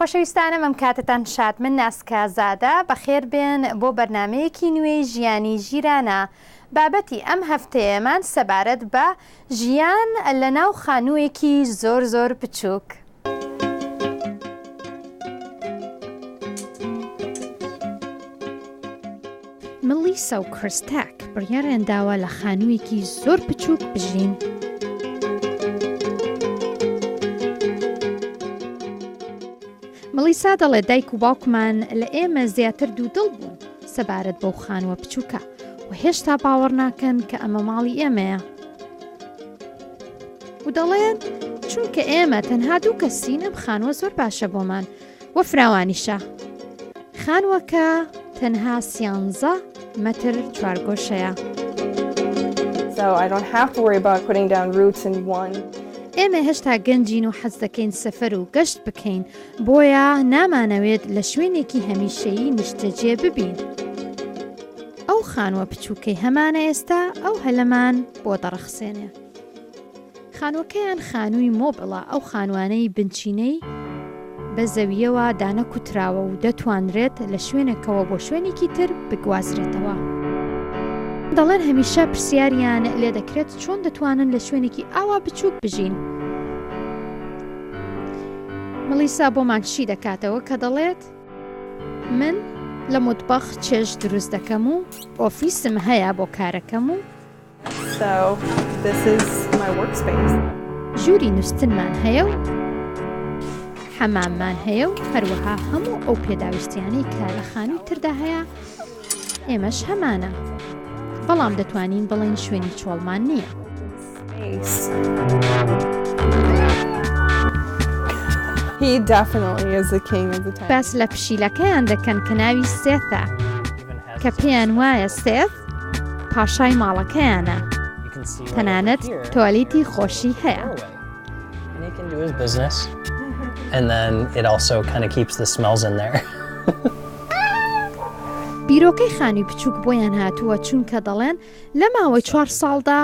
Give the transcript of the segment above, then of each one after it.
خۆشەویستانە ئەم کاتتان شاد من ناسکە زاده بەخێر بێن بۆ بەرنامەیەکی نوێی ژیانی ژیرانە. بابەتی ئەم هەفتەیەمان سەبارەت بە ژیان لە ناو خانوویەکی زۆر بچووک. ملیسا و کریستاک بڕیاریان داوە لە خانوویەکی زۆر بچووک بژین. ملیسا دەڵێ دایک و باوکمان لە ئێمە زیاتر دوودڵ بوون سەبارەت بەو خانووە بچووکە و هێشتا باوەڕ ناکەن کە ئەمە ماڵی ئێمەیە. و دەڵێن چونکە ئێمە تەنها دوو کەسین ئەم خانووە زۆر باشە بۆمان وە فراوانیشە. خانووەکە تەنها 13 مەتر چوارگۆشەیە. So I don't have to worry about putting down roots in one. ئێمە هێشتا گەنجین و حەز دەکەین سەفەر و گەشت بکەین، بۆیە نامانەوێت لە شوێنێکی هەمیشەیی نیشتەجێ ببین. ئەو خانووە بچووکەی هەمانە ئێستا ئەو هەلەمان بۆ دەڕەخسێنێ. خانووەکەیان خانووی مۆبڵە، ئەو خانوانەی بنچینەی بە زەویەوە دانەکوتراوە و دەتوانرێت لە شوێنێکەوە بۆ شوێنێکی تر بگوازرێتەوە. دەڵێن هەمیشە پرسیاریان لێ دەکرێت چۆن دەتوانن لە شوێنێکی ئاوا بچووک بژین. ملیسا بۆمان چی دەکاتەوە کە دەڵێت من لە مۆتبەخ چێژ دروست دەکەم و ئۆفیسم هەیە بۆ کارەکەم و So this is my workspace. ژووری نووستنمان هەیە و حەماممان هەیە و هەروەها هەموو ئەو پێداویستیانەی کە لە خانووی تردا هەیە ئێمەش هەمانە. بەڵام دەتوانین بڵێن شوێنی چۆڵمان نییە. He definitely is the king of the town. باس لە پشیلەکەیان دەکەن کە ناوی سێتە کە پێیان وایە سێت پاشای ماڵەکەیانە. تەنانەت تۆلیتی خۆشی هەیە. And then it also kind of keeps the smells in there. بیرۆکەی خانووی بچووک بۆیان هاتووە چونکە دەڵێن لە ماوەی 4 ساڵدا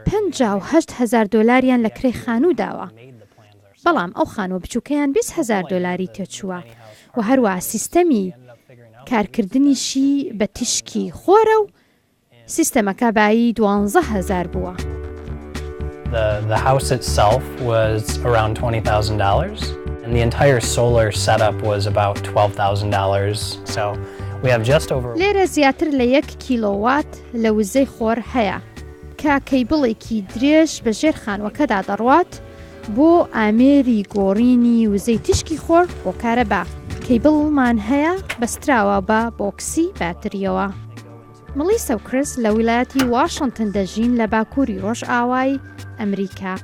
58,000 دۆلاریان لە کرێی خانوو داوە. بەڵام ئەو خانووە بچووکەیان 20,000 دۆلاری تێچووە و هەروە سیستەمی کارکردنیشی بە تیشکی خۆرە و سیستەمەکە بایی 12,000 بووە. The house itself was around $20,000 and the entire solar setup was about $12,000. So we have just over لێرە زیاتر لە 1 کیلۆوات لە وزەی خۆر هەیە کە کەیبڵێکی درێژ بەژێر خانووەکەدا دەڕوات بۆ ئامێری گۆڕینی وزەی تیشکی خۆر بۆ کارەبا. کەیبڵمان هەیە بەستراوە بە بۆکسی باتریەوە. ملیسا و کریس لە ویلایەتی واشنتن دەژین لە باکووری ڕۆژ ئاوای ئەمریکا.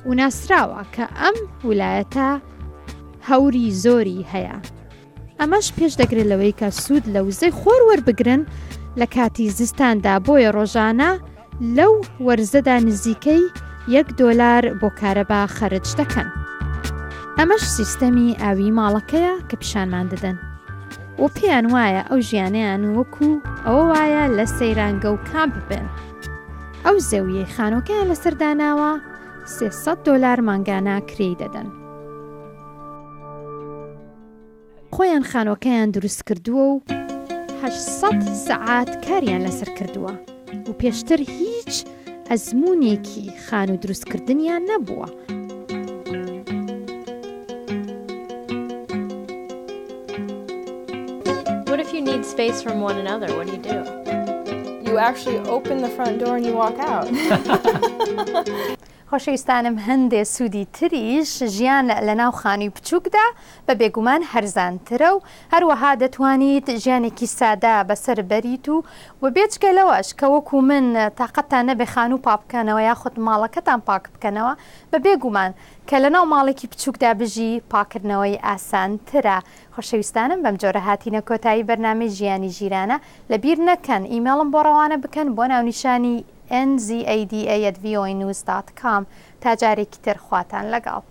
و ناسراوە کە ئەم ویلایەتە هەوری زۆری هەیە. ئەمەش پێش دەگرێت لەوەی کە سوود لە وزەی خۆر وەربگرن لە کاتی زستاندا، بۆیە ڕۆژانە لەو وەرزەدا نزیکەی $1 بۆ کارەبا خەرج دەکەن. ئەمەش سیستەمی ئاوی ماڵەکەیە کە پیشانمان دەدەن و پێیان وایە ئەو ژیانیان وەکو ئەوە وایە لە سەیرانگە و کامپ بن. ئەو زەویەی خانووەکەیان لەسەرداناوە $300 مانگانە کرێی دەدەن. خۆیان خانووەکەیان دروست کردووە و 800 سەعات کاریان لەسەر کردووە و پێشتر هیچ ئەزموونێکی خانوو دروستکردنیان نەبووە. What if you need space from one another? What do? You actually open the front door and you walk out. خۆشەویستانم هەندێ سوودی تریش ژیان لە ناو خانووی بچووکدا بە بێگومان هەرزانترە و هەروەها دەتوانیت ژیانێکی سادا بەسەر بەریت و بێجگە لەوەش کە وەکو من تااقەتان نەبێ خانوو پاکبکەنەوە یاخود ماڵەکەتان پاک بکەنەوە بە بێگومان کە لە ناو ماڵێکی بچووکدا بژی پاکردنەوەی ئاسانترە. خۆشەویستانم بەم جۆرە هاتینە کۆتایی بەرنامەی ژیانی ژیرانە. لەبیر نەکەن ئیمێڵم بۆ ڕەوانە بکەن بۆ ناونیشانی nzada@voanews.com تا جارێکی تر خواتان لەگەڵ.